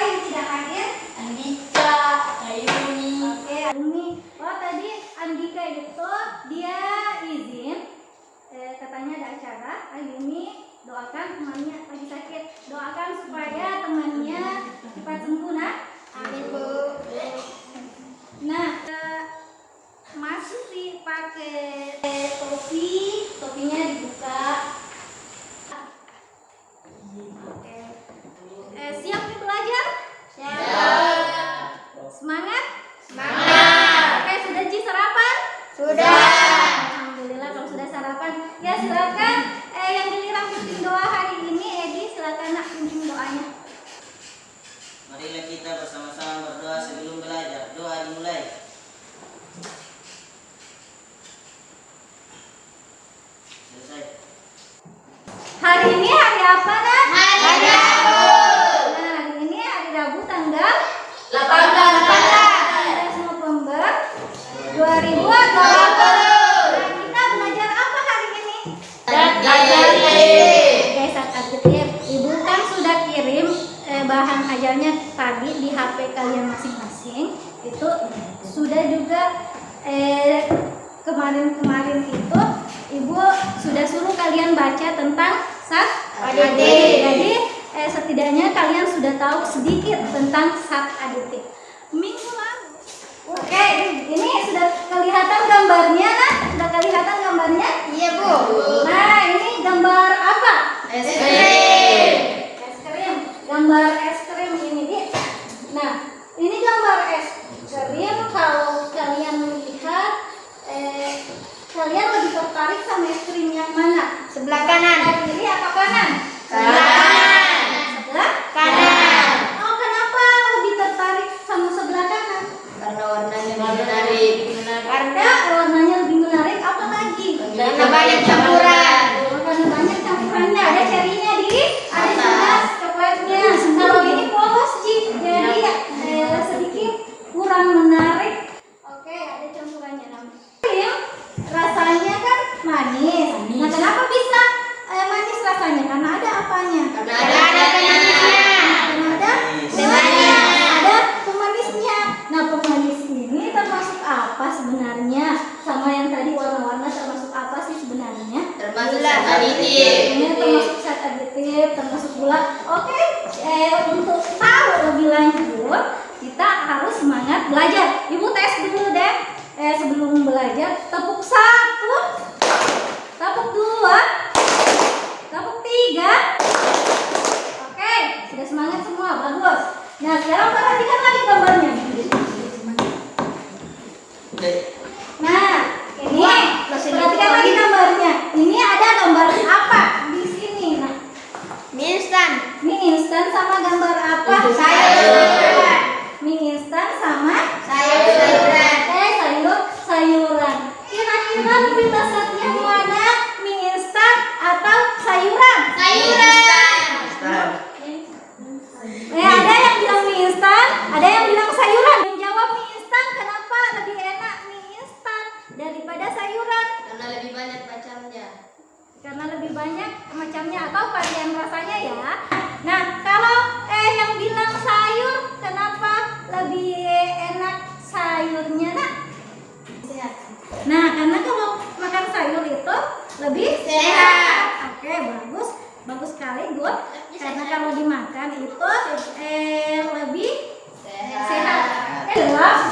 yang tidak hadir? Andika, Ayuni. Oke, Ayuni. Oh, tadi Andika itu dia izin katanya ada acara. Ayuni doakan temannya lagi sakit. Doakan supaya temannya cepat sembuh, nah. Amin, Bu. Nah, masih pakai topi, topinya dibuka. Oke. Siap nih belajar? Siap. Semangat? Semangat. Oke, sudah Ji sarapan? Sudah. Alhamdulillah kalau sudah sarapan. Ya silakan yang giliran pimpin doa hari ini, Edi silakan nak pimpin doanya. Marilah kita bersama-sama berdoa sebelum belajar. Doa dimulai. Selesai. Hari ini hari apa, Nak? Hari Rabu. Nah, hari ini hari Rabu tanggal 18. November 2020. Nah, kita belajar apa hari ini? Oke, saat aktif. Ibu kan sudah kirim bahan ajarnya tadi di HP kalian masing-masing. Itu sudah juga kemarin-kemarin itu Ibu sudah suruh kalian baca tentang Sat Aditif. Jadi setidaknya kalian sudah tahu sedikit tentang Sat Aditif. Minggu lalu. Oke, ini sudah kelihatan gambarnya, nah? Sudah kelihatan gambarnya? Iya, Bu. Nah, ini gambar apa? Es krim. Es krim. Gambar es krim ini, Di. Nah, ini gambar es krim. Kalau kalian lihat, kalian lebih tertarik sama es krim yang mana? Sebelah kanan. Sebelah kiri atau kanan? Kanan. Sebelah Kanan. Oh, kenapa lebih tertarik sama sebelah kanan? Karena warnanya menarik. Karena warnanya lebih menarik. Apa lagi? Karena banyak campuran. Karena banyak campurannya. Ada cerinya, Di. Ada jelas coklatnya. Kalau ini polos, Ji. Jadi sedikit kurang menarik. Oke, ada campurannya. Rasanya kan manis. Nah, kenapa bisa manis rasanya? Karena ada apanya? Karena ada pemanisnya. Karena ada Pemanis. ada pemanisnya. Nah, pemanis ini termasuk apa sebenarnya? Sama yang tadi warna-warna termasuk apa sih sebenarnya? Termasuk zat aditif. Ini termasuk zat aditif, termasuk gula. Oke, untuk tahu lebih lanjut, kita harus semangat belajar. Ibu tes dulu deh. Sebelum belajar, tepuk 1, tepuk 2, tepuk 3. Oke, sudah semangat semua, bagus. Nah, sekarang perhatikan lagi gambarnya. Nah, ini perhatikan lagi gambarnya. Ini ada gambar apa di sini? Nah, Mie instan. mie instan sama gambar apa? Sayuran. Mie instan sama Sayur-sayuran. sayuran. Kira-kira lebih lezatnya mana? Mie instan atau sayuran? Sayuran. Ada yang bilang mie instan, ada yang bilang sayuran. Yang jawab mie instan, kenapa lebih enak mie instan daripada sayuran? Karena lebih banyak macamnya. Karena lebih banyak macamnya atau varian rasanya ya. Nah, kalau yang bilang sayur, kenapa lebih enak sayurnya, Nak? Nah, karena kalau makan sayur itu lebih Sehat. Oke, bagus. Bagus sekali, Good. Karena kalau dimakan itu lebih sehat.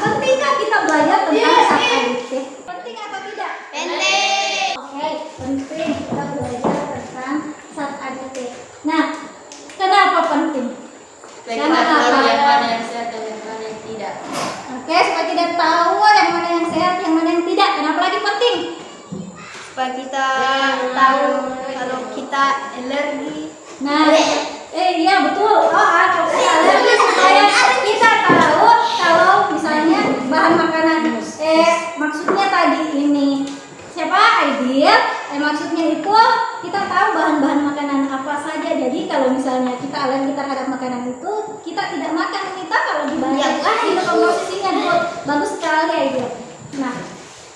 Pentingkah kita belajar tentang zat aditif? Penting atau tidak? Penting. Oke, penting kita belajar tentang zat aditif. Nah, kenapa penting? Supaya kita tahu yang mana yang sehat dan yang mana yang tidak. Oke, supaya kita tahu yang mana yang sehat, yang mana yang tidak. Kenapa lagi penting? Supaya kita tahu kalau kita alergi. Nah, iya betul. Kalau kita alergi supaya kita tahu kalau misalnya bahan makanan. Maksudnya tadi ini siapa? Aidil. Maksudnya itu kita tahu bahan-bahan makanan apa saja. Jadi kalau misalnya kita alergi terhadap makanan itu, kita tidak makan. Kita kalau dibayar itu komposisinya dulu. Bagus sekali Aidil. Nah,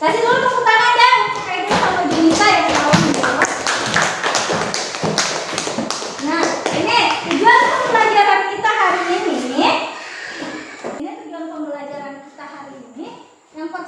kasih dulu tepuk tangan ya untuk Aidil sama Junita yang tahu menjawab. Nah, ini tujuan pembelajaran kita hari ini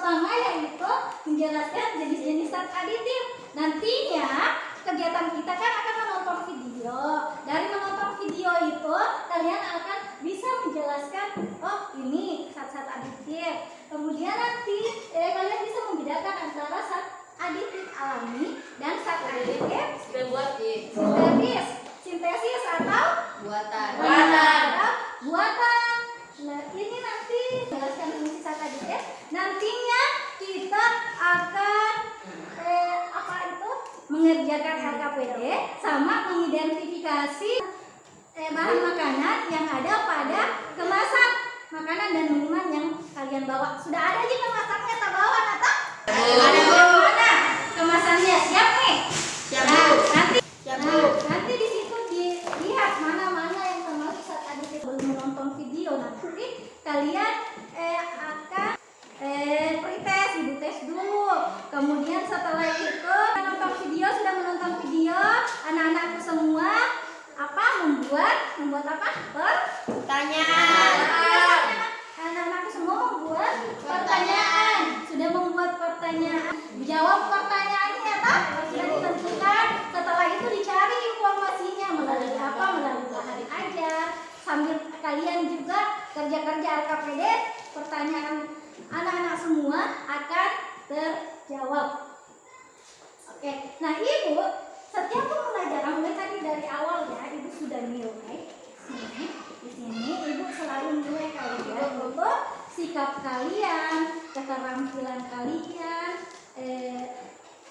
pertama yaitu menjelaskan jenis-jenis zat aditif. Nantinya kegiatan kita kan akan menonton video. Dari menonton video itu kalian akan bisa menjelaskan, oh ini zat-zat aditif. Kemudian nanti kalian bisa membedakan antara zat aditif alami dan zat aditif sintesis atau Buatan. buatan. Nah, ini nanti jelaskan fungsi zat aditif. Nantinya kita akan mengerjakan LKPD sama mengidentifikasi bahan makanan yang ada pada kemasan makanan dan minuman yang kalian bawa. Sudah ada aja kemasannya tak bawa atau? Ada mana kemasannya? Siap nih? Siap, Nah, Bu. nanti di situ dilihat mana-mana yang termasuk zat aditif. Belum menonton video, nanti kalian akan pretest, ibu tes dulu. Kemudian setelah itu menonton video, sudah menonton video, anak-anakku semua membuat apa? Pertanyaan. Anak-anakku semua membuat pertanyaan. Sudah membuat pertanyaan, jawab pertanyaannya tak? Sudah ditentukan. Setelah itu dicari informasinya melalui apa? Melalui bahan ajar. Sambil kalian juga kerja-kerja LKPD, pertanyaan anak-anak semua akan terjawab. Oke, nah ibu setiap pembelajaran mulai tadi dari awal ya, ibu sudah nilai di sini ibu selalu nilai kalian untuk sikap kalian, keterampilan kalian.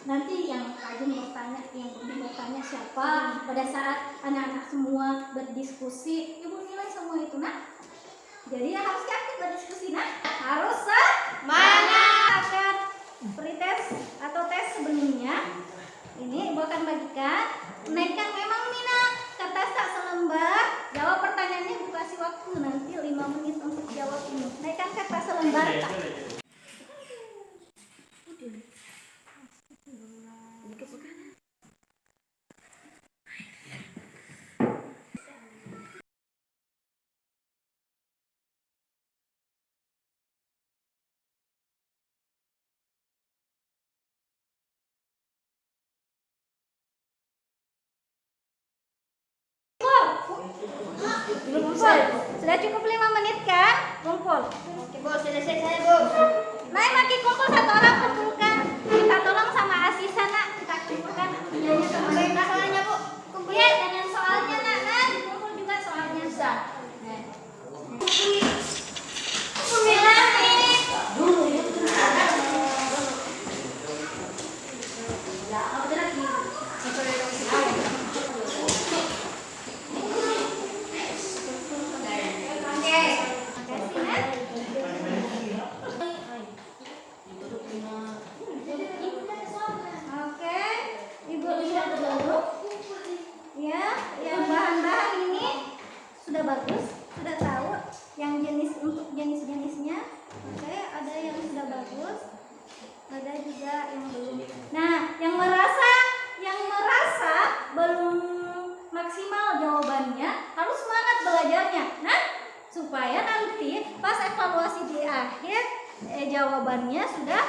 Nanti yang rajin bertanya, yang penting bertanya siapa pada saat anak-anak semua berdiskusi, ibu nilai semua itu nak. Jadi harus aktif berdiskusi nak, harus semangat. Akan pretest atau tes sebelumnya ini ibu akan bagikan. Naikkan memang minat kertas tak selembar. Jawab pertanyaannya, ibu kasih waktu nanti 5 menit untuk jawab ini. Naikkan kertas selembar tak? Kumpul. Sudah cukup 5 menit kan? Kumpul. Oke, Bu, sudah selesai, Bu. Naik lagi kumpul, satu orang kumpulkan. Minta tolong sama Asisa nak, kita kumpulkan punyanya sama Minta soalnya, Bu. kumpul ya dengan soalnya nak, dan kumpul juga soalnya. Bisa. 9 menit. Oke, ibu lihat dulu. Ya, yang bahan-bahan ini sudah bagus, sudah tahu yang jenis untuk jenis-jenisnya. Oke, ada yang sudah bagus, ada juga yang belum. Nah, yang merasa belum maksimal jawabannya harus semangat belajarnya. Nah, supaya nanti pas evaluasi di akhir jawabannya sudah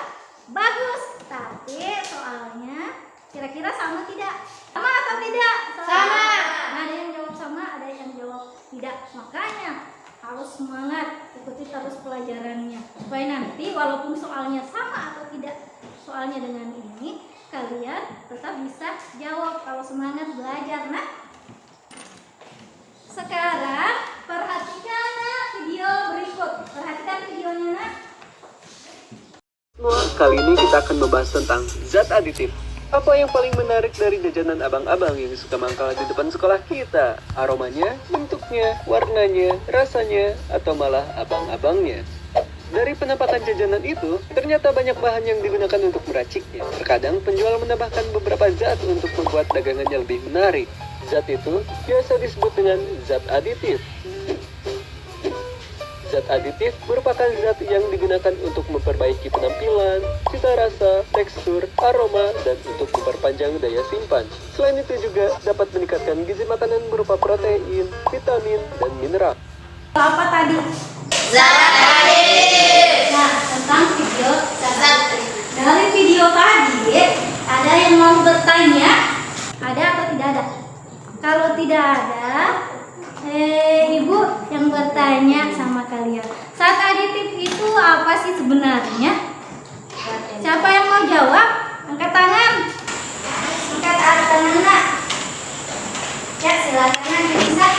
bagus. Tapi soalnya kira-kira sama tidak? Sama atau tidak? Sama. Nah, ada yang jawab sama, ada yang jawab tidak. Makanya harus semangat, ikuti terus pelajarannya supaya nanti walaupun soalnya sama atau tidak soalnya dengan ini, kalian tetap bisa jawab kalau semangat belajar. Nah, sekarang perhatikan video berikut. Perhatikan videonya nak. Kali ini kita akan membahas tentang zat aditif. Apa yang paling menarik dari jajanan abang-abang yang suka mangkal di depan sekolah kita? Aromanya, bentuknya, warnanya, rasanya, atau malah abang-abangnya? Dari penampakan jajanan itu, ternyata banyak bahan yang digunakan untuk meraciknya. Terkadang penjual menambahkan beberapa zat untuk membuat dagangannya lebih menarik. Zat itu biasa disebut dengan zat aditif. Zat aditif merupakan zat yang digunakan untuk memperbaiki penampilan, cita rasa, tekstur, aroma, dan untuk memperpanjang daya simpan. Selain itu juga dapat meningkatkan gizi makanan berupa protein, vitamin, dan mineral. Apa tadi? Zat aditif. Nah, tentang video zat yang mau bertanya? Ada atau tidak ada? Kalau tidak ada, Ibu yang bertanya sama kalian. Zat aditif itu apa sih sebenarnya? Siapa yang mau jawab? Angkat tangan. Angkat tangan, Nak. Ya, silakan bisa.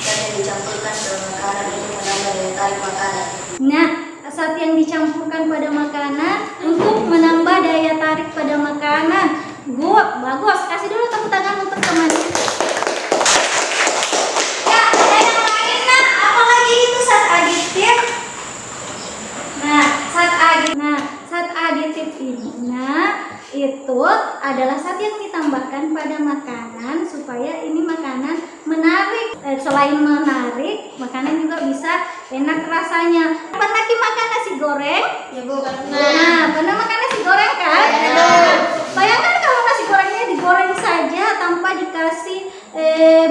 Zat yang dicampurkan ke makanan untuk menambah daya tarik makanan. Nah, zat yang dicampurkan pada makanan untuk menambah daya tarik pada makanan. Good, bagus. Kasih dulu tepuk tangan untuk teman. Ya, ada yang lain, Nak. Apa lagi itu zat aditif? Nah, zat aditif ini, itu adalah zat yang ditambahkan pada makanan supaya ini makanan menarik. Selain menarik, makanan juga bisa enak rasanya. Pernah makan nasi goreng? Ya Bu, Nah, pernah makan nasi goreng kan? Bayangkan kalau nasi gorengnya digoreng saja tanpa dikasih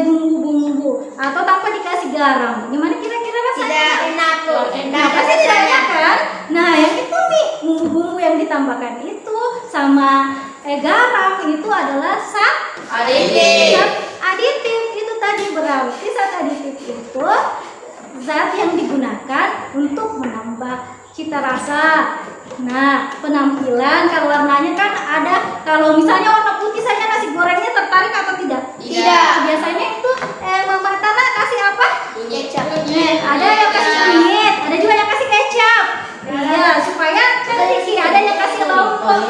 bumbu-bumbu atau tanpa dikasih garam. Gimana kira-kira rasanya? tidak enak Bu. Nah, pasti tidak enak kan? Nah, yang itu nih bumbu-bumbu yang ditambahkan itu sama garam itu adalah zat Aditif. aditif. Itu tadi berarti zat aditif itu zat yang digunakan untuk menambah cita rasa. Nah, penampilan kalau warnanya kan ada. Kalau misalnya warna putih saja nasi gorengnya tertarik atau tidak? Tidak. Biasanya itu Mama Tana kasih apa? Kecap. Ada yang kasih kunyit, ada juga yang kasih kecap. Iya, supaya cantik sih. Ada yang kasih lompong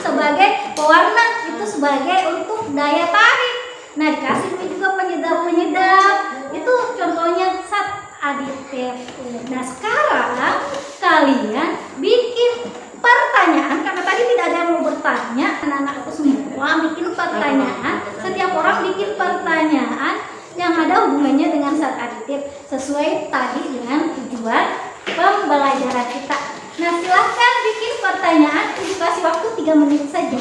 sebagai pewarna, itu sebagai untuk daya tarik. Nah, dikasih juga penyedap-penyedap. Itu contohnya zat aditif. Nah, sekarang kalian bikin pertanyaan karena tadi tidak ada yang mau bertanya. Anak-anakku semua bikin pertanyaan. Setiap orang bikin pertanyaan yang ada hubungannya dengan zat aditif sesuai tadi dengan tujuan pembelajaran kita. Nah, silahkan bikin pertanyaan. Ibu kasih waktu 3 menit saja.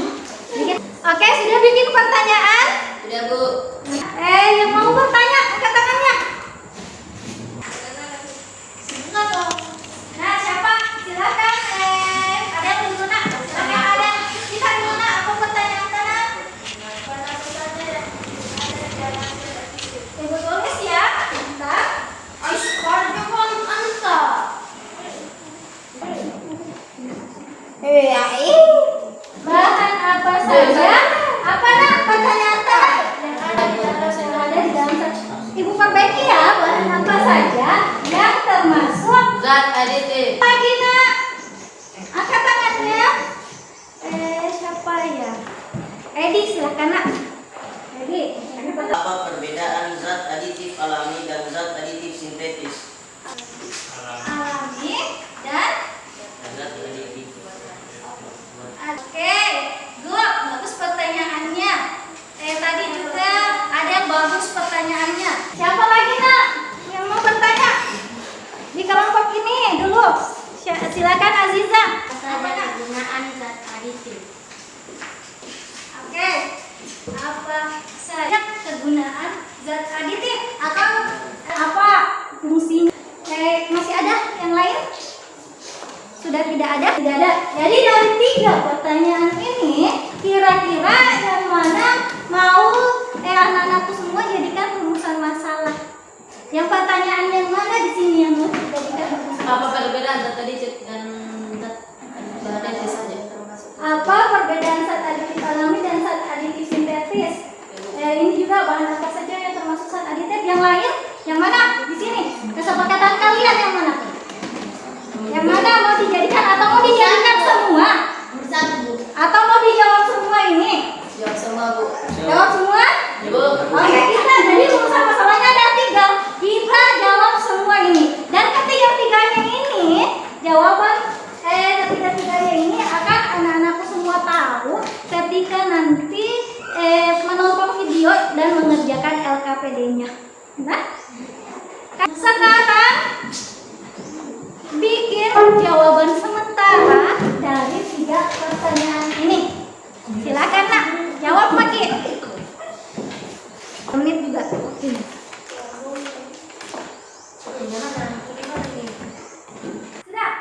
Oke, sudah bikin pertanyaan? Sudah Bu. Yang mau bertanya, angkat tangannya. Nah, siapa? Silakan. Ada yang dulu, Nak. Silakan ada. Kita dulu, Nak. Apa pertanyaan Nak? Ibu tulis ya. Bentar. Bahan apa saja? Apa Nak? Pertanyaan Nak? Yang ada di dalam Ibu perbaiki ya. Bahan apa saja yang termasuk Zat aditif. lagi Nak? Angkat tangannya. Siapa ya? Edi, silakan Nak. Edi. Apa perbedaan zat aditif alami dan zat aditif sintetis? Alami dan Zat aditif. oke, good, bagus pertanyaannya. Tadi juga ada yang bagus pertanyaannya. Siapa lagi Nak yang mau bertanya? Di kelompok ini dulu. Silakan Aziza. Apa Nak? Penggunaan zat aditif. Oke. Apa saja kegunaan zat aditif atau apa fungsinya? Masih ada yang lain? Sudah tidak ada? Tidak ada. Jadi dari 3 pertanyaan ini, kira-kira yang mana mau anak-anakku semua jadikan rumusan masalah? Yang pertanyaan yang mana di sini yang mau dijadikan rumusan Apa masalah? perbedaan zat aditif dan zat aditif saja? Apa perbedaan zat aditif alami dan zat aditif sintetis? Ini juga bahan apa saja yang termasuk zat aditif? Yang lain? Yang mana? Di sini. Kesepakatan kalian yang mana? Yang mana mau dijadikan atau mau dijadikan semua? Bersatu Bu. Atau mau dijawab semua ini? Jawab semua Bu. Jawab semua? Ya Bu. Oke, kita jadi rumusan masalahnya ada 3. Kita jawab semua ini. Dan ketiga-tiganya ini jawaban ketiga-tiganya ini akan anak-anakku semua tahu ketika nanti menonton video dan mengerjakan LKPD-nya. Nah, sekarang bikin jawaban sementara dari 3 pertanyaan ini. Silakan Nak, jawab Maki. Menit juga. Sudah.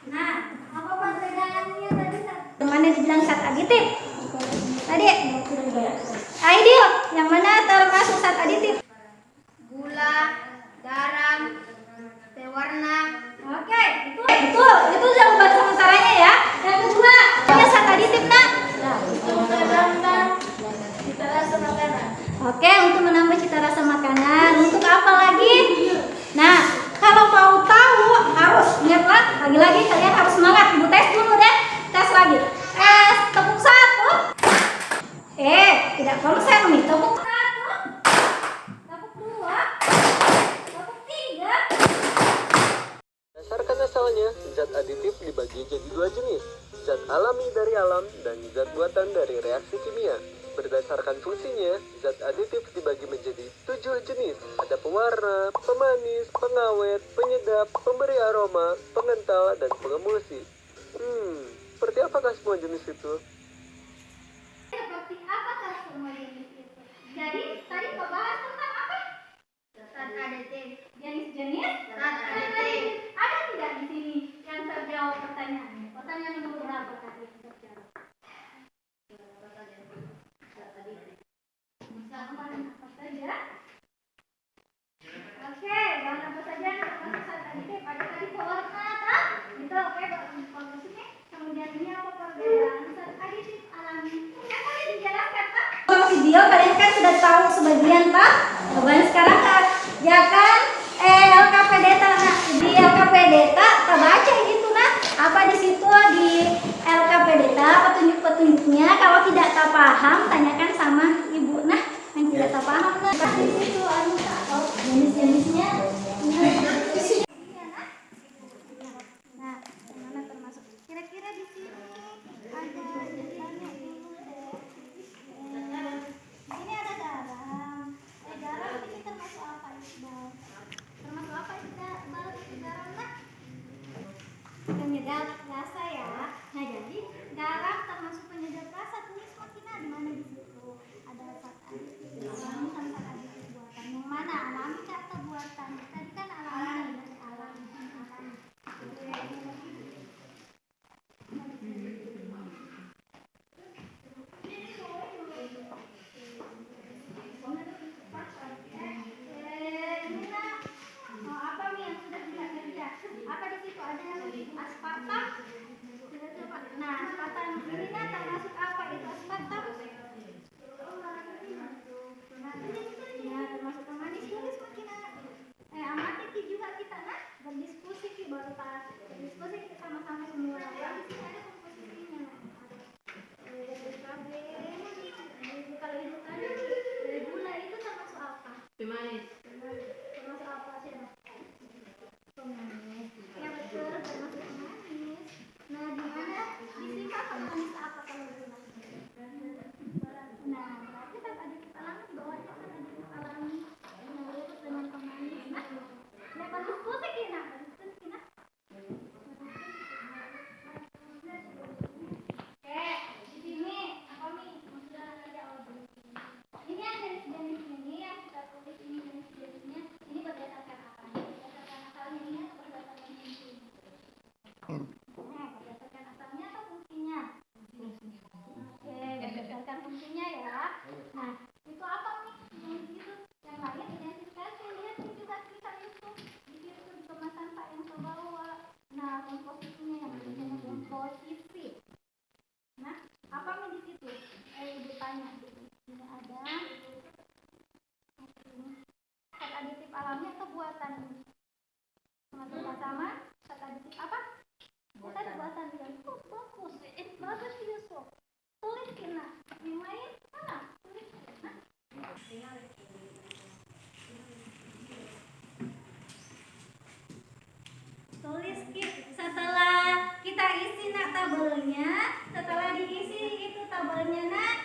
Nah, apa perbedaannya tadi? Mana dibilang zat aditif? Tadi Oke, untuk menambah cita rasa makanan. Untuk apa lagi? Nah, kalau mau tahu harus ingatlah lagi-lagi kalian harus semangat. Ibu tes dulu deh. Tes lagi. Tepuk satu. Tidak konsen nih. Tepuk satu. Tepuk dua. Tepuk tiga. Berdasarkan asalnya, zat aditif dibagi jadi dua jenis, zat alami dari alam dan zat buatan dari reaksi kimia. Berdasarkan fungsinya, zat aditif dibagi menjadi 7 jenis. Ada pewarna, pemanis, pengawet, penyedap, pemberi aroma, pengental, dan pengemulsi. Seperti apakah semua jenis itu? Seperti apakah semua jenis itu? Jadi tadi kau bahas tentang apa? Zat aditif. Jenis-jenis Zat aditif. ada tidak di sini yang terjawab pertanyaannya? Pertanyaan nomor berapa tadi yang terjawab? Misalkan apa saja? Oke, bahan apa saja yang termasuk zat aditif? Ada tadi pewarna, tak? Itu oke, bagus ini. Kemudian ini apa perbedaan zat aditif alami? Yang boleh dijelaskan, tak? Kalau video kalian kan sudah tahu sebagian, tak? Coba sekarang ya kan? LKP Data, nah di LKP Data kita baca gitu nah apa di situ di LKP Data petunjuk-petunjuknya. Kalau tidak tak paham tanyakan sama ibu nah yang tidak tak paham nah di situ jenis-jenisnya nah yang mana termasuk kira-kira di sini ada ditanya dulu di sini ada garam. Garam ini termasuk apa Iqbal? Termasuk apa itu garam nak? Penyedap rasa ya. Nah jadi garam termasuk penyedap rasa. Tulis makina di mana di situ ada zat aditif alami sama zat aditif buatan. Yang mana alami atau buatan? Tadi kan alami dari alami. Apa nih yang sudah tidak kerja? Apa di situ ada yang aspartam? Nah, aspartam ini termasuk apa itu aspartam? Ya, termasuk pemanis. Tulis makin amati juga kita nah berdiskusi baru pas berdiskusi kita sama-sama semua. Di sini ada komposisinya. Kalau itu tadi gula itu termasuk apa? Pemanis. Termasuk apa sih? Pemanis. Ya betul, termasuk pemanis. Nah, di mana disifat pemanis apa kalau gula? Nah, berarti kan ada kita alami bawahnya kan ada kita alami. Nah, itu dengan pemanis. Nah, ya bagus pusing kina, bagus kina. Oke, di sini apa nih? Sudah ada audio. Ini yang jenis-jenis ini yang kita tulis ini jenis-jenisnya. Ini berdasarkan apa? Berdasarkan asalnya ini atau berdasarkan fungsinya? Nah, berdasarkan asalnya atau fungsinya? Oke, berdasarkan fungsinya ya. Nah, itu apa nih? Yang di situ yang lain identifikasi. Lihat nih juga kita itu di situ di kemasan Pak yang ke bawah. Nah, komposisinya yang namanya komposisi. Nah, apa nih di situ? Ibu tanya. Ini ada zat aditif alami atau buatan ini? Sama-sama zat aditif apa? Zat buatan juga. Bagus. Bagus Yusuf. Tulis kena. Yang lain mana? Tulis kena. Tulis setelah kita isi nak tabelnya, setelah diisi itu tabelnya nak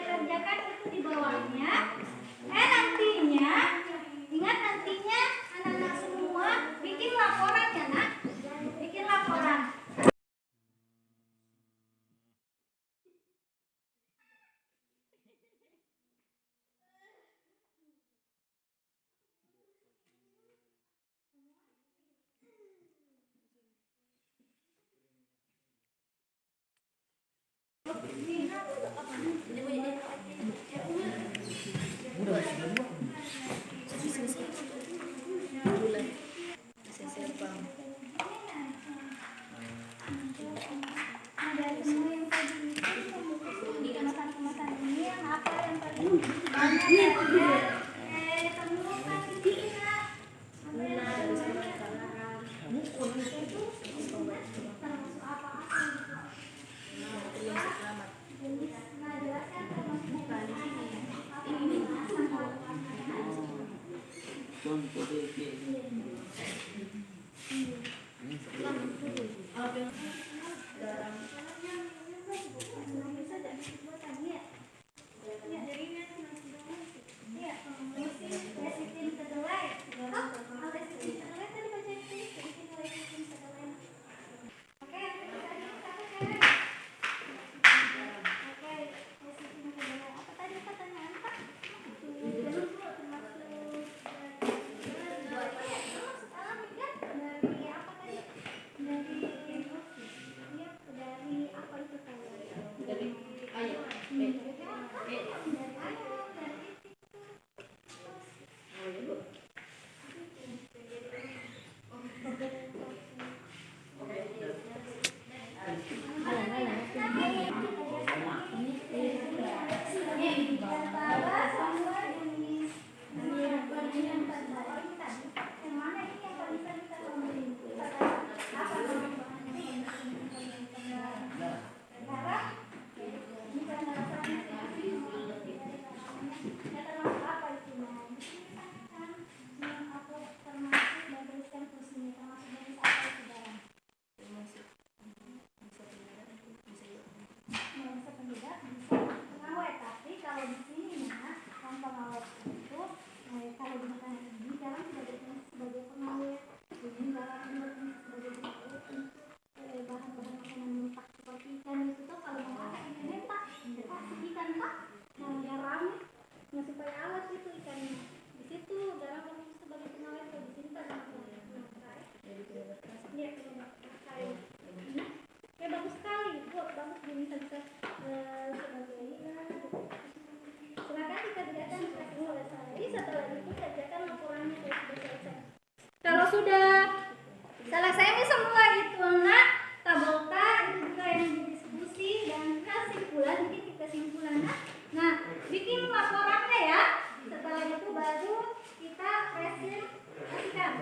kerjakan itu di bawahnya. Nantinya ingat nantinya anak-anak semua bikin laporan ya nak, bikin laporan. sudah selesai semua itu nak tabelka itu juga yang didiskusi dan kesimpulan bikin kesimpulan nah bikin laporannya ya setelah itu baru kita presentasikan.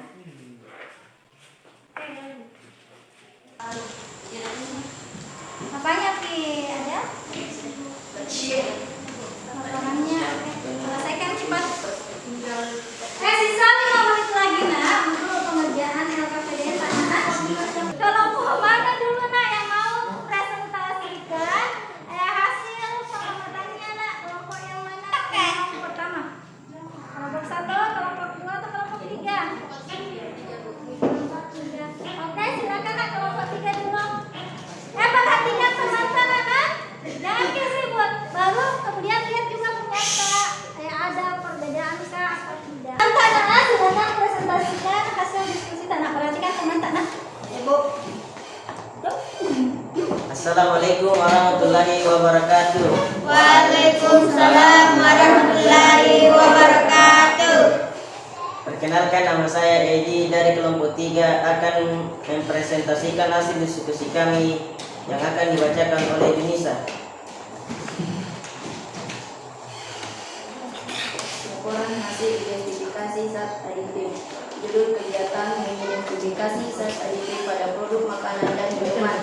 Apanya Ki ada? Laporannya selesaikan cepat. Sisa 5 menit lagi nak untuk pengerjaan LKPD tanah. Kalau mau mana dulu nak yang mau presentasikan hasil pengamatannya nak kelompok yang mana? Kelompok pertama, kelompok 1, kelompok 2 atau kelompok 3? Kelompok 3. Oke silakan nak kelompok 3 dulu. Perhatikan teman-teman anak, jangan kesibut. Baru kemudian lihat juga ternyata ada perbedaan kah atau tidak. Tanah silakan presentasikan hasil diskusi tanah. Perhatikan teman-teman. Ibu. Assalamualaikum warahmatullahi wabarakatuh. Waalaikumsalam warahmatullahi wabarakatuh. Perkenalkan, nama saya Edi dari kelompok 3 akan mempresentasikan hasil diskusi kami yang akan dibacakan oleh Denisa. Laporan hasil identifikasi zat aditif. Judul kegiatan mengidentifikasi zat aditif pada produk makanan dan minuman.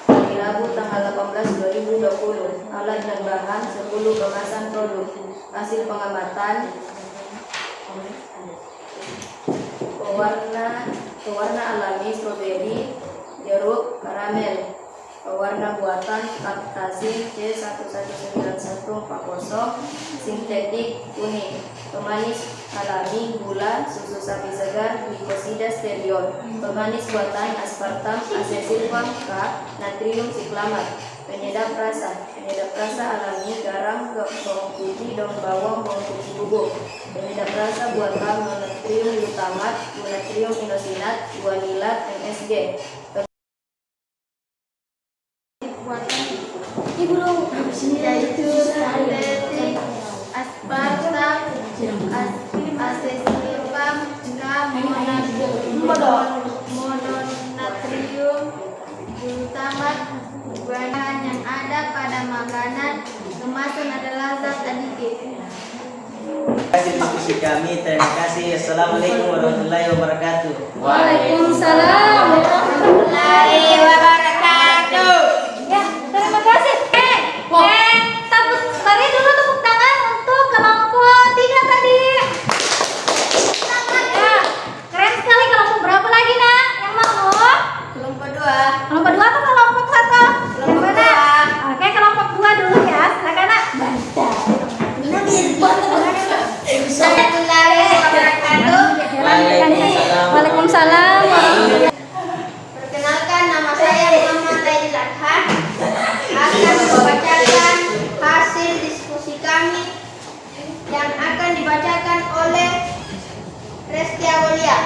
Hari Rabu tanggal 18/2020. Alat dan bahan 10 kemasan produk. Hasil pengamatan pewarna alami stroberi, jeruk, karamel. Pewarna buatan kaptasin C11940, sintetik kuning. Pemanis alami gula, susu sapi segar, glikosida steriol. Pemanis buatan aspartam, asesilfam K, natrium siklamat. Penyedap rasa alami garam, bawang putih, daun bawang, bawang putih bubuk. Penyedap rasa buatan monatrium glutamat, monatrium inosinat, guanilat, MSG. Yaitu sintetik aspartam, asesilfam K, mononatrium glutamat. Bahan yang ada pada makanan kemasan adalah zat aditif. Hasil diskusi kami, terima kasih. Assalamualaikum warahmatullahi wabarakatuh. Waalaikumsalam warahmatullahi wabarakatuh. Ya, terima kasih. Beri dulu tepuk tangan untuk kelompok 3 tadi. Ya, keren sekali. Kelompok berapa lagi nak? Yang mau? Kelompok 2. Kelompok 2 atau kelompok 1? Kelompok Yang mana? Oke, kelompok 2 dulu ya. Silakan nak. Assalamualaikum wabarakatuh. Waalaikumsalam. Perkenalkan, nama saya Muhammad Aidil Adhan. Akan membacakan hasil diskusi kami yang akan dibacakan oleh Restia Wolia.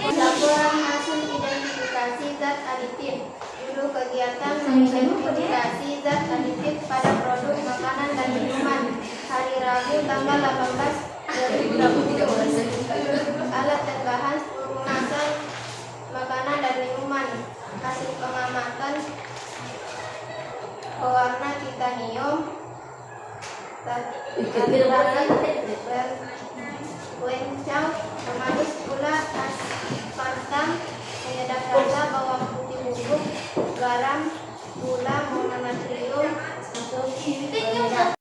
Laporan hasil identifikasi zat aditif. Judul kegiatan mengidentifikasi zat aditif pada produk makanan dan minuman. Hari Rabu tanggal 18/2020. Alat dan bahan 10 kemasan makanan dan minuman. Hasil pengamatan pewarna titanium, wencau, pemanis gula, aspartam, penyedap rasa, bawang putih bubuk, garam, gula, mononatrium, penyedap.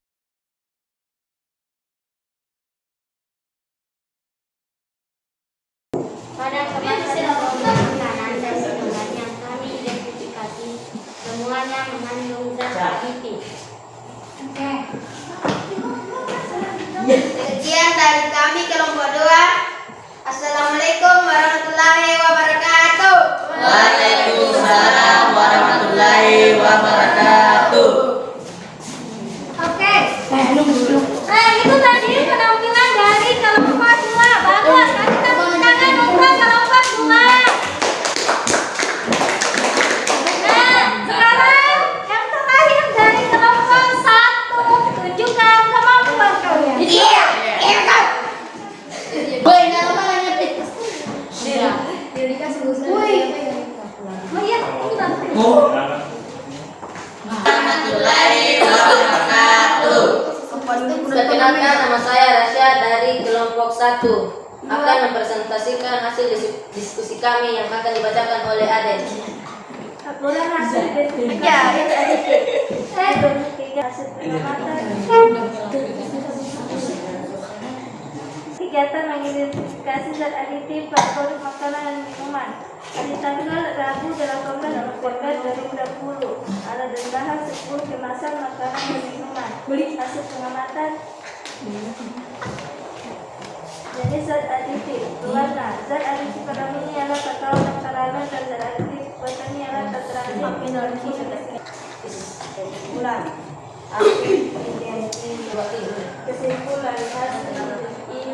Pada kemasan makanan dan minuman yang kami identifikasi, semuanya mengandung zat aditif. Oke. Sekian dari kami kelompok 2. Assalamualaikum warahmatullahi wabarakatuh. Waalaikumsalam warahmatullahi wabarakatuh. Oke. Itu tadi penampilan dari kelompok 2. Bagus. Kasih tepuk tangan untuk kelompok 2. Nah, sekarang yang terakhir dari kelompok 1. Tunjukkan kemampuan kalian. Iya. Perkenalkan, nama saya Rasya dari kelompok 1 akan mempresentasikan hasil diskusi kami yang akan dibacakan oleh Aden. Kegiatan mengidentifikasi zat aditif pada produk makanan dan minuman. Hari tanggal Rabu 18 November 2020. Alat dan bahan 10 kemasan makanan dan minuman. Hasil pengamatan. Jenis zat aditif. Berwarna. Zat aditif pada ini adalah kakao dan karamel, dan zat aditif buatannya adalah tetrahydrokanabinol. Kesimpulan. Kesimpulan hasil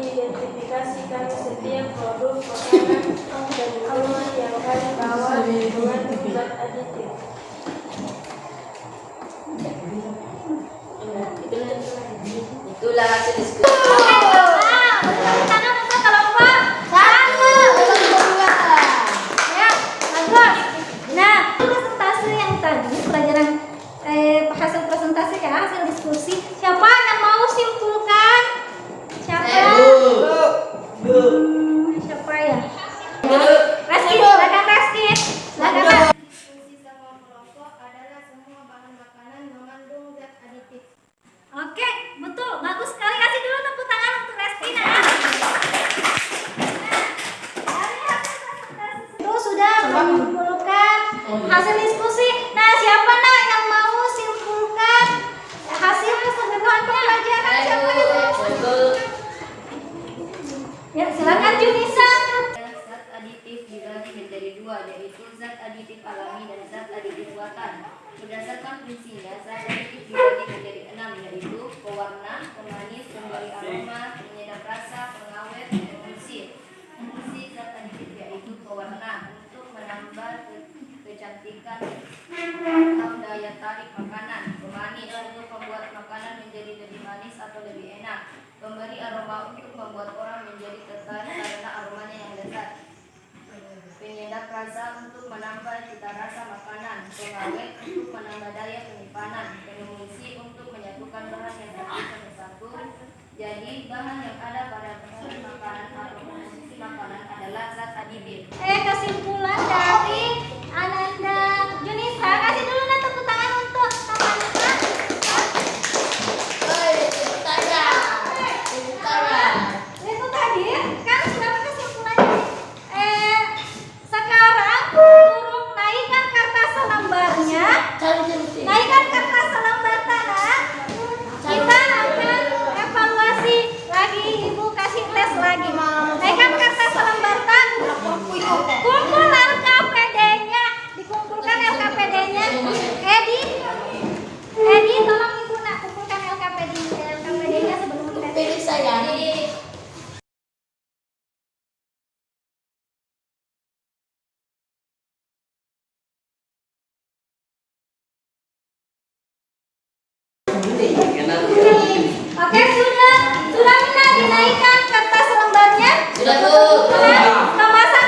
identifikasi kami setiap produk makanan dan minuman yang kami bawa mengandung zat aditif. Itulah hasil diskusi. Nah, presentasi yang tadi pelajaran hasil presentasi ya, hasil diskusi. Siapa yang mau simpulkan? Siapa? Siapa ya? Reski, silakan Reski. Silakan. Fungsi semua kelompok adalah semua bahan makanan mengandung zat aditif. Oke, betul. Bagus sekali. Kasih dulu tepuk tangan untuk Reski. Itu sudah menyimpulkan hasil diskusi. Nah, siapa yang mau simpulkan hasil keseluruhan pembelajaran? Siapa yang mau? Ya, silakan Junisa. Zat aditif dibagi menjadi dua, yaitu zat aditif alami dan zat aditif buatan. Berdasarkan fungsinya, zat aditif dibagi menjadi 6, yaitu pewarna, pemanis, pemberi aroma, penyedap rasa, pengawet, dan emulsi. Fungsi zat aditif yaitu pewarna untuk menambah kecantikan atau daya tarik makanan, pemanis untuk membuat makanan menjadi lebih manis atau lebih enak, pemberi aroma untuk membuat orang menjadi tertarik karena aromanya yang lezat, penyedap rasa untuk menambah cita rasa makanan, pengawet untuk menambah daya penyimpanan, pengemulsi untuk menyatukan bahan yang terpisah bersatu. Jadi bahan yang ada pada proses makanan atau konsumsi makanan adalah zat aditif. Kesimpulan dari Ananda Junisa. Kasih dulu tepuk tangan untuk teman-teman. Itu tadi kan sudah kesimpulannya. Sekarang turun naikkan kertas selembarnya. Naikkan kertas selembar tanah. Kita akan evaluasi lagi, Ibu kasih tes lagi. Naikkan kertas selembar tanah. Kumpul LKPD-nya, dikumpulkan LKPD-nya. Edi, tolong Ibu nak kumpulkan LKPD-nya sebelum kita tes. Oke, sudah Mina dinaikkan kertas lembarnya. Sudah, Bu. Kemasan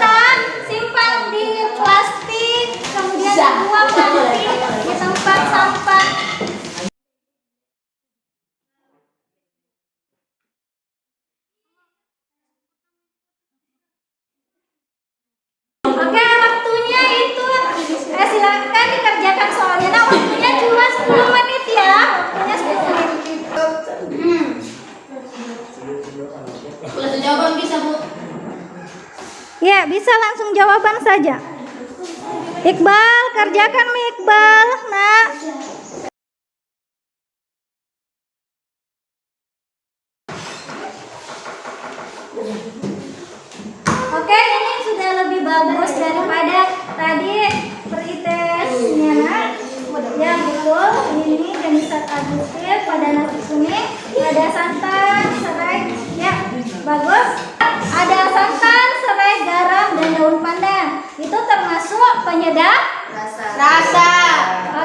kan simpan di plastik, kemudian dibuang nanti di tempat sampah. Oke, waktunya itu silakan dikerjakan soalnya. Nah, waktunya cuma 10 menit ya. Waktunya 10 menit. Langsung jawaban bisa, Bu. Ya, bisa langsung jawaban saja. Iqbal, kerjakan Iqbal. Nah. Oke, ini sudah lebih bagus daripada tadi pretesnya. Ya, betul. Ini jenis zat aditif pada nasi kuning. Ada santan, serai. Ya, bagus. Ada santan, serai, garam, dan daun pandan. Itu termasuk penyedap rasa.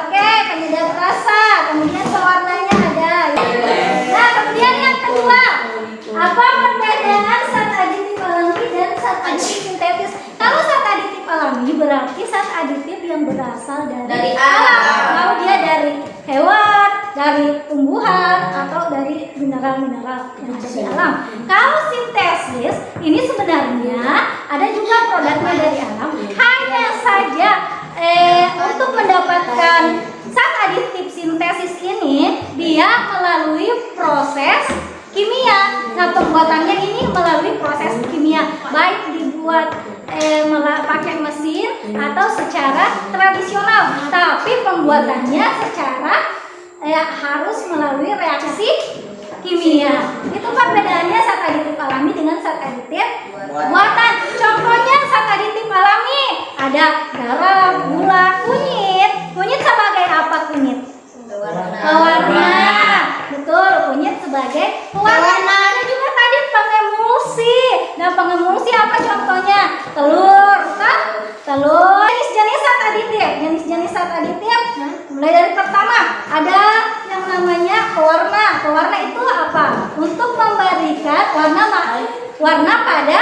Oke, penyedap rasa. Kemudian pewarnanya ada. Nah, kemudian yang kedua, apa perbedaan zat aditif alami dan zat aditif sintetis? Kalau zat aditif alami berarti zat aditif yang berasal Dari alam. alam. Mau dia dari hewan, dari tumbuhan, atau dari mineral-mineral yang ada di alam. Kalau sintesis ini sebenarnya ada juga produknya dari alam. Hanya saja untuk mendapatkan zat aditif sintesis ini dia melalui proses kimia. Nah, pembuatannya ini melalui proses kimia, baik dibuat pakai mesin atau secara tradisional. Tapi pembuatannya secara harus melalui reaksi kimia. Itu perbedaannya zat aditif alami dengan zat aditif buatan. Contohnya zat aditif alami ada garam, gula, kunyit. Kunyit sebagai apa kunyit? Pewarna. Betul, kunyit sebagai pewarna. Ada juga tadi pengemulsi. Nah, pengemulsi apa contohnya? Telur, kan? Telur. Jenis-jenis zat aditif. Jenis-jenis zat aditif. Mulai dari pertama ada yang namanya pewarna. Pewarna itu apa? Untuk memberikan warna pada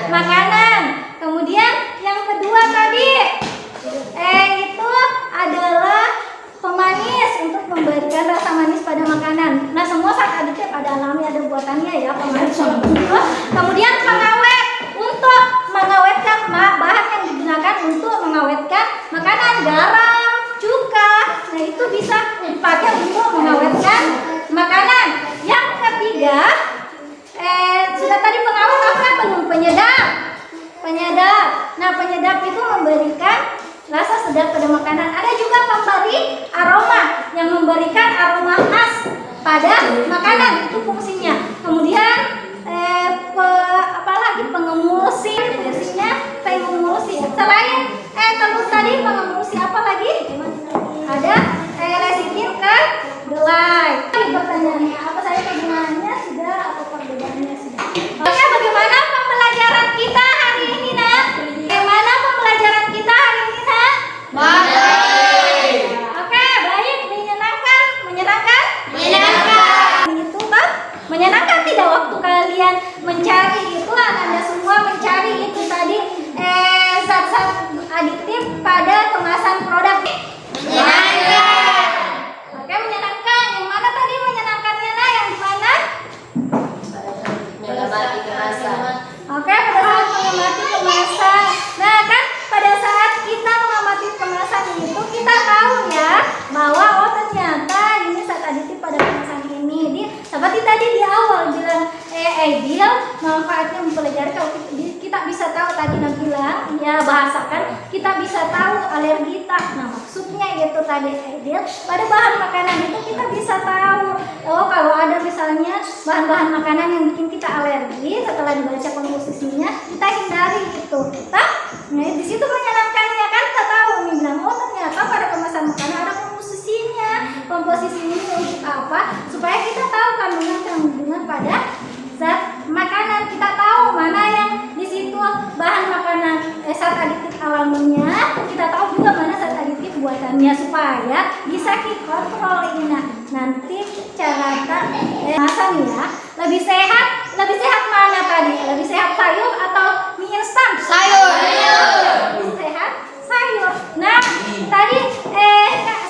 makanan. Kemudian yang kedua tadi itu adalah pemanis, untuk memberikan rasa manis pada makanan. Nah, semua zat aditif ada alami, ada buatannya ya, pemanis. Kemudian pengawet, untuk mengawetkan bahan yang digunakan untuk mengawetkan makanan, garam, cuka. Nah, itu bisa dipakai untuk mengawetkan makanan. Yang ketiga, sudah tadi pengawet apa belum? Penyedap. Nah, penyedap itu memberikan rasa sedap pada makanan. Ada juga pemberi aroma yang memberikan aroma khas pada makanan, itu fungsinya. Kemudian apalagi pengemulsi, fungsinya pengemulsi. Selain telur tadi, pengemulsi apa lagi? Ada lecitin kedelai. Pertanyaannya apa saya kegunaannya sudah atau perbedaannya sudah? Oke, bagaimana pembelajaran kita hari ini, Nak? Bagaimana pembelajaran kita hari ini, Nak? Baik. Oke, baik. Menyenangkan? Itu kan? Menyenangkan tidak waktu kalian mencari itu, Anda semua mencari itu tadi zat-zat aditif pada kemasan produk. Menyenangkan. Oke, menyenangkan. Yang mana tadi menyenangkannya, Nak? Yang di mana? Mengamati kemasan. Oke, pada saat mengamati kemasan. Nah, kan pada saat kita mengamati kemasan itu kita tahu ya bahwa oh ternyata ini zat aditif pada kemasan ini. Seperti tadi di awal bilang ideal manfaatnya mempelajari. Kalau kita bisa tahu tadi Nabila ya bahasakan, kita bisa tahu alergi tak. Nah, maksudnya itu tadi ideal pada bahan makanan itu kita bisa tahu. Oh, kalau ada misalnya bahan-bahan makanan yang bikin kita alergi, setelah dibaca komposisinya kita hindari itu. Nah, di situ menyenangkannya kan kita tahu nih bilang oh ternyata pada kemasan makanan ada komposisinya. Komposisinya untuk apa? Supaya kita tahu kandungan pada zat makanan, kita tahu mana yang di situ bahan makanan zat aditif alaminya, kita tahu juga mana zat aditif buatannya supaya bisa kita kontrol ini. Nah, nanti cara kemasan ya lebih sehat mana tadi? Lebih sehat sayur atau mie instan? Sayur. Lebih sehat sayur. Nah, tadi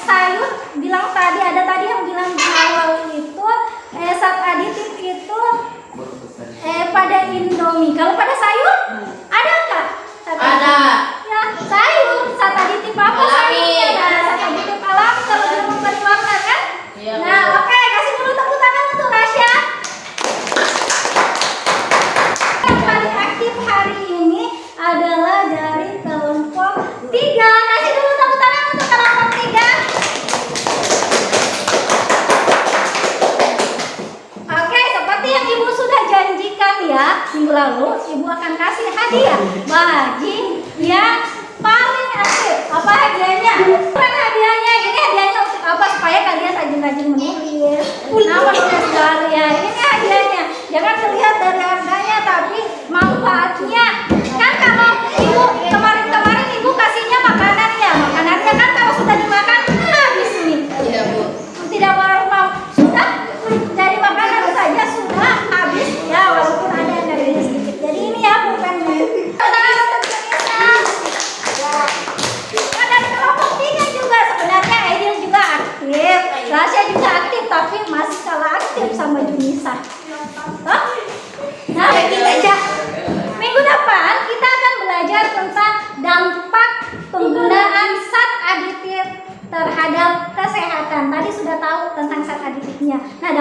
sayur bilang tadi ada tadi yang bilang di awal itu zat aditif itu pada Indomie. Kalau pada sayur ada nggak? Ada. Ya, sayur zat aditif apa sayurnya? Nah, zat aditif alami kalau dia memberi warna kan? Iya, Nah, oke, kasih dulu tepuk tangan untuk Rasya. Yang paling aktif hari ini adalah dari kelompok 3. Kasih dulu tepuk tangan untuk kelompok 3. Oke, seperti yang Ibu sudah janjikan ya minggu lalu, Ibu akan kasih hadiah bagi yang paling aktif. Apa hadiahnya? Bukan hadiahnya, ini hadiahnya untuk apa? Supaya kalian rajin-rajin menulis. Nah, menulis karya. Ini hadiahnya. Jangan terlihat dari harganya, tapi manfaatnya. Kan kalau Ibu kemarin Ibu kasihnya makanan ya. Makanannya kan kalau sudah dimakan habis nih. Iya, Bu. Tidak mau sudah dari makanan saja sudah habis ya, walaupun ada yang dari sedikit. Jadi ini ya bukan tangan untuk Indonesia.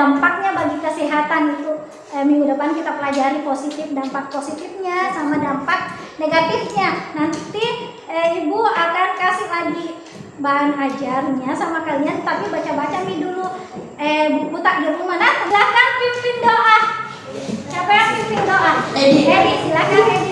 dampaknya bagi kesehatan itu. Minggu depan kita pelajari dampak positifnya sama dampak negatifnya. Nanti Ibu akan kasih lagi bahan ajarnya sama kalian, tapi baca-baca nih dulu buku tak di rumah. Nah, silakan pimpin doa. Siapa yang pimpin doa? Edi, silakan Edi.